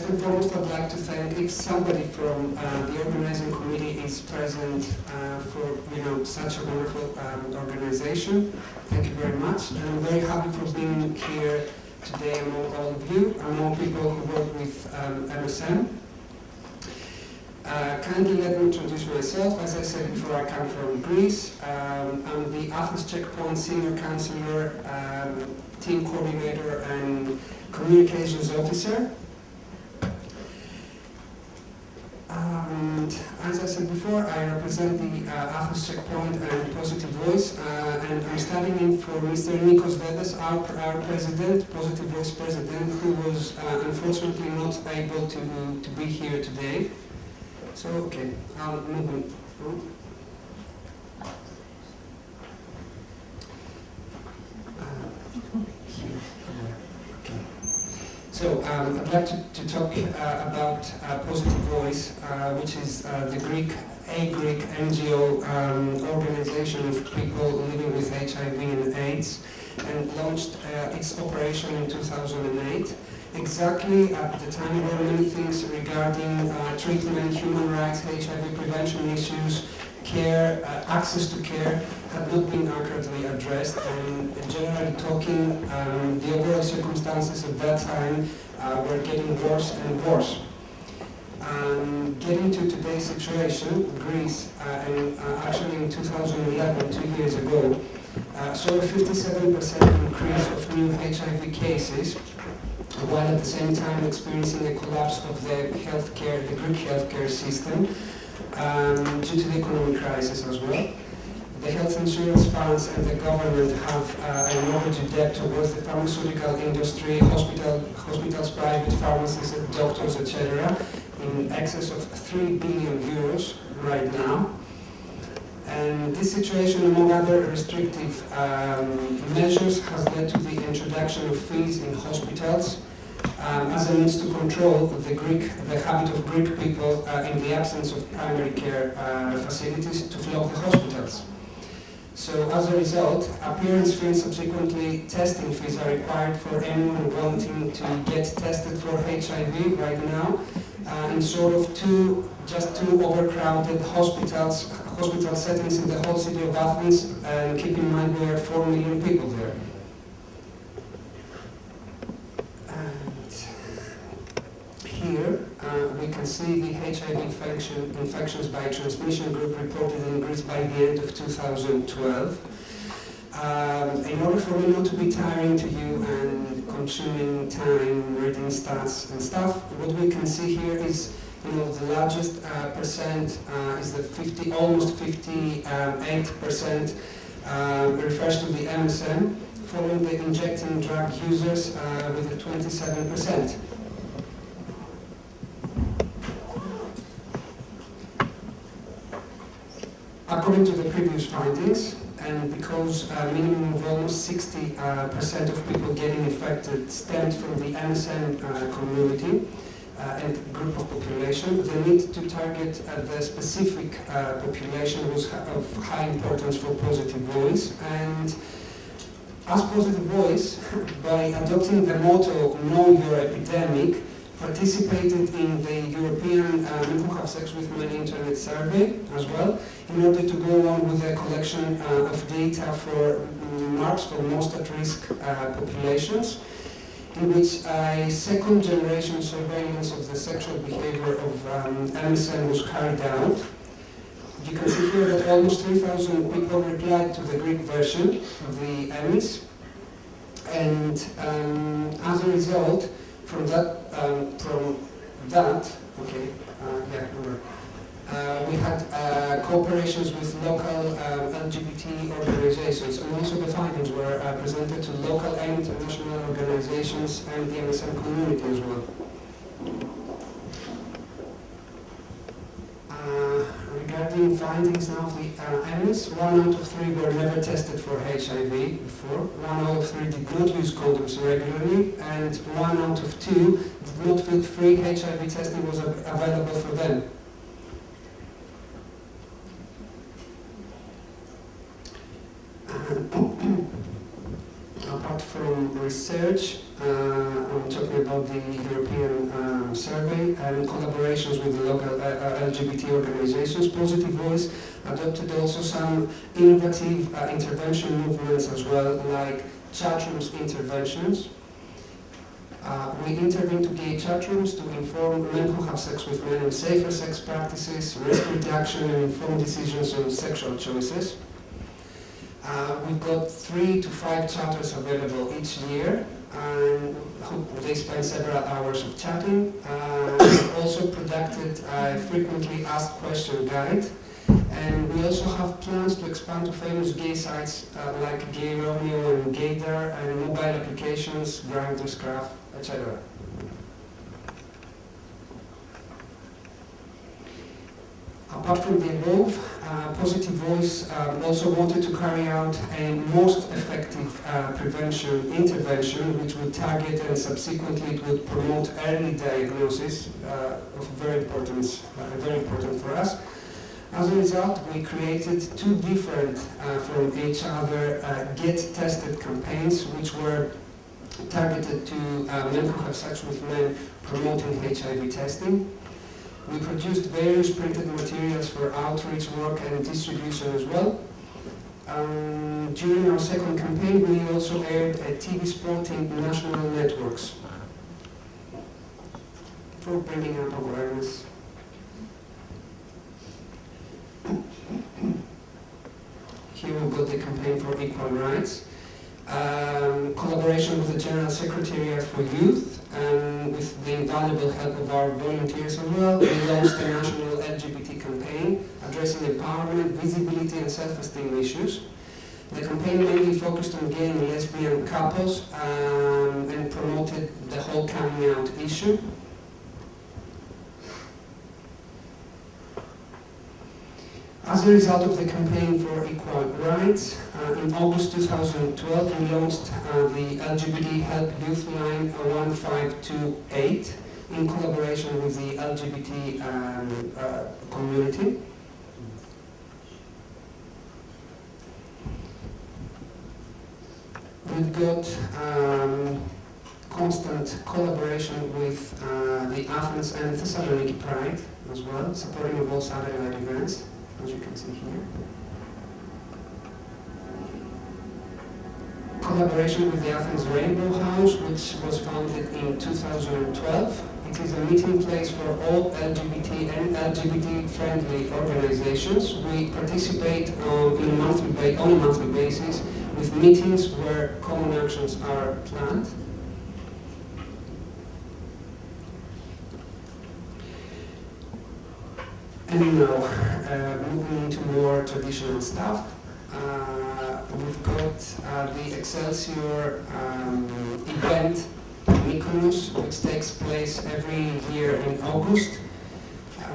and foremost, I'd like to thank if somebody from the organizing committee is present for such a wonderful organization. Thank you very much. And I'm very happy for being here today among all of you, among people who work with MSM. Kindly let me introduce myself. As I said before, I come from Greece. I'm the Athens Checkpoint Senior Counselor, Team Coordinator and Communications Officer. And as I said before, I represent the Athens Checkpoint and Positive Voice, and I'm standing in for Mr. Nikos Vedas, our president, Positive Voice president, who was unfortunately not able to be here today. So, okay, I'll move on. So, I'd like to talk about Positive Voice, which is the Greek NGO organization of people living with HIV and AIDS, and launched its operation in 2008. Exactly at the time where many things regarding treatment, human rights, HIV prevention issues, care, access to care had not been accurately addressed, and generally talking, the overall circumstances at that time were getting worse and worse. Getting to today's situation, Greece, and actually in 2011, 2 years ago, saw a 57% increase of new HIV cases, while at the same time experiencing a collapse of the Greek healthcare system due to the economic crisis as well. The health insurance funds and the government have an overdue debt towards the pharmaceutical industry, hospitals, private pharmacies, doctors, etc., in excess of 3 billion euros right now. And this situation, among other restrictive measures, has led to the introduction of fees in hospitals as a means to control the habit of Greek people in the absence of primary care facilities to flock the hospitals. So as a result, appearance fees, subsequently testing fees, are required for anyone wanting to get tested for HIV right now, in sort of just two overcrowded hospital settings in the whole city of Athens, and keep in mind there are 4 million people there. And here we can see the HIV infections by transmission group reported in Greece by the end of 2012. In order for me not to be tiring to you and consuming time reading stats and stuff, what we can see here is, the largest percent is the almost 58% refers to the MSM, following the injecting drug users with a 27%. According to the previous findings, and because a minimum of almost 60% of people getting infected stemmed from the MSM community and group of population, the need to target the specific population was of high importance for Positive Voice. And as Positive Voice, by adopting the motto "Know Your Epidemic," participated in the European Mental Have Sex with Men Internet survey as well, in order to go along with the collection of data for marks for most at-risk populations, in which a second-generation surveillance of the sexual behavior of MSM was carried out. You can see here that almost 3,000 people replied to the Greek version of the EMIS, and as a result, from that, we had cooperations with local LGBT organizations, and also the findings were presented to local and international organizations and the MSM community as well. Regarding findings now of the EMIS, 1 out of 3 were never tested for HIV before, 1 out of 3 did not use condoms regularly, and 1 out of 2 did not feel free HIV testing was available for them. Apart from research, I'm talking about the European survey. online and collaborations with the local LGBT organizations. Positive Voice adopted also some innovative intervention movements as well, like chatrooms interventions. We intervene to gay chatrooms to inform men who have sex with men on safer sex practices, risk reduction, and informed decisions on sexual choices. We've got 3 to 5 chatters available each year, and they spend several hours of chatting. We've also conducted a frequently asked question guide, and we also have plans to expand to famous gay sites like Gay Romeo and Gaydar, and mobile applications, Grindr's Craft, etc. Apart from the above, Positive Voice also wanted to carry out a most effective prevention intervention, which would target and subsequently it would promote early diagnosis of very important for us. As a result, we created 2 different from each other Get Tested campaigns, which were targeted to men who have sex with men, promoting HIV testing. We produced various printed materials for outreach work and distribution as well. During our second campaign, we also aired a TV spot in national networks for bringing up awareness. Here we've got the campaign for equal rights. Collaboration with the General Secretariat for Youth, and with the invaluable help of our volunteers as well, we launched a national LGBT campaign addressing empowerment, visibility, and self-esteem issues. The campaign mainly focused on gay and lesbian couples and promoted the whole coming out issue. As a result of the campaign for equal rights, in August 2012 we launched the LGBT Help Youth Line 1528 in collaboration with the LGBT community. We've got constant collaboration with the Athens and Thessaloniki Pride as well, supporting of all satellite events, as you can see here. Collaboration with the Athens Rainbow House, which was founded in 2012. It is a meeting place for all LGBT and LGBT-friendly organizations. We participate on a monthly basis with meetings where common actions are planned. And now, moving into more traditional stuff, we've got the Excelsior event in Mykonos, which takes place every year in August.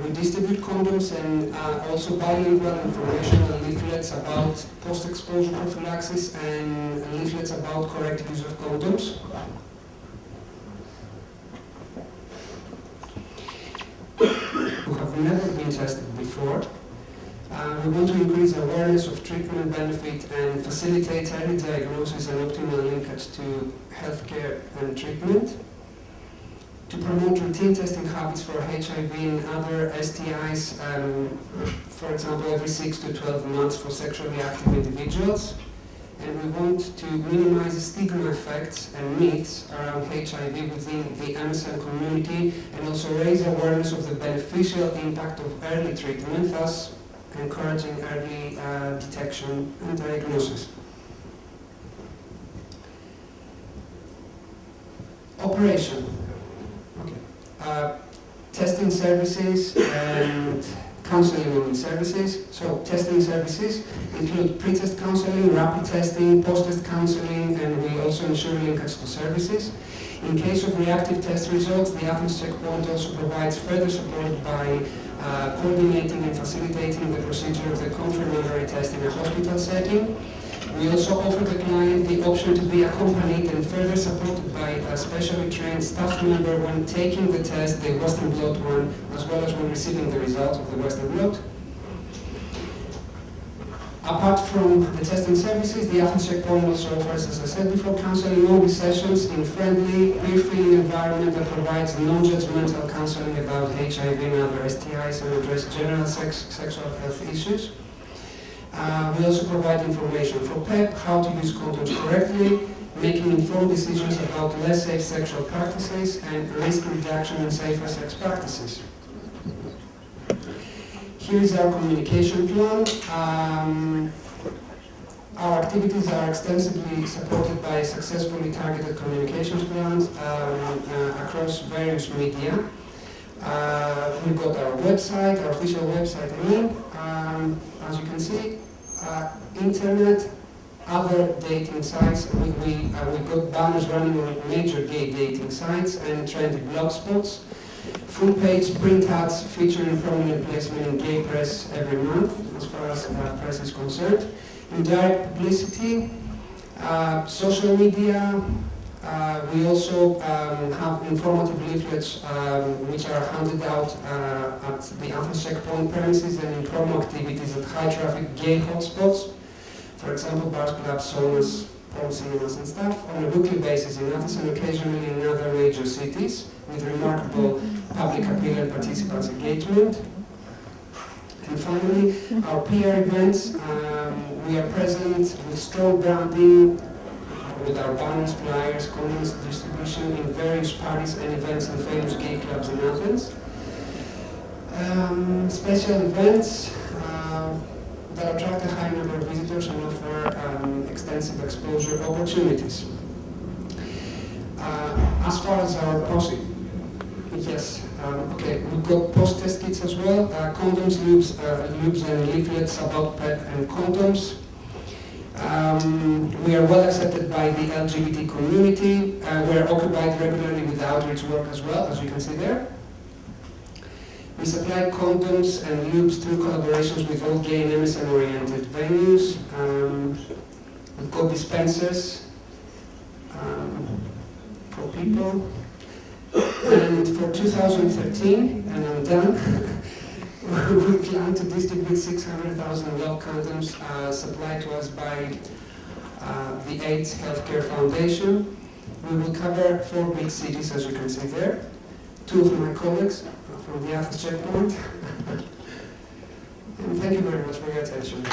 We distribute condoms and also bilingual informational leaflets about post-exposure prophylaxis and leaflets about correct use of condoms. Who have never been tested before. We want to increase awareness of treatment benefit and facilitate early diagnosis and optimal linkage to healthcare and treatment. To promote routine testing habits for HIV and other STIs, for example, every 6 to 12 months for sexually active individuals. And we want to minimize the stigma effects and myths around HIV within the MSM community, and also raise awareness of the beneficial impact of early treatment, thus encouraging early detection and diagnosis. Operation. Okay. Testing services and counseling services. So testing services include pre-test counseling, rapid testing, post-test counseling, and we also ensure linkage to services. In case of reactive test results, the Athens checkpoint also provides further support by coordinating and facilitating the procedure of the confirmatory test in a hospital setting. We also offer the client the option to be accompanied and further supported by a specially trained staff member when taking the test, the Western blot one, as well as when receiving the results of the Western blot. Apart from the testing services, the Athens checkpoint also offers, as I said before, counseling only sessions in friendly, peer-free environment that provides non-judgmental counseling about HIV and other STIs and address general sexual health issues. We also provide information for PEP, how to use condoms correctly, making informed decisions about less safe sexual practices, and risk reduction and safer sex practices. Here is our communication plan. Our activities are extensively supported by successfully targeted communications plans across various media. We've got our website, our official website, as you can see, internet, other dating sites. We've got banners running on major gay dating sites and trendy blog spots. Full page print ads featuring prominent placement in gay press every month, as far as press is concerned. Indirect publicity, social media. We also have informative leaflets which are handed out at the Athens checkpoint premises and in promo activities at high traffic gay hotspots. For example, bars, clubs, saunas, porn cinemas and stuff, on a weekly basis in Athens and occasionally in other major cities, with remarkable public appeal and participants' engagement. And finally, our PR events. We are present with strong branding, with our banners, flyers, comments, distribution in various parties and events in famous gay clubs in Athens. Special events that attract a high number of visitors and offer extensive exposure opportunities. As far as our posse, yes, okay, we've got post-test kits as well, condoms, lubes and leaflets about PrEP and condoms. We are well accepted by the LGBT community. We are occupied regularly with outreach work as well, as you can see there. We supply condoms and lubes through collaborations with all gay and MSM-oriented venues. We've got dispensers for people. And for 2013, and I'm done, we plan to distribute 600,000 love condoms supplied to us by the AIDS Healthcare Foundation. We will cover 4 big cities, as you can see there. 2 of my colleagues from the Athens checkpoint. And thank you very much for your attention.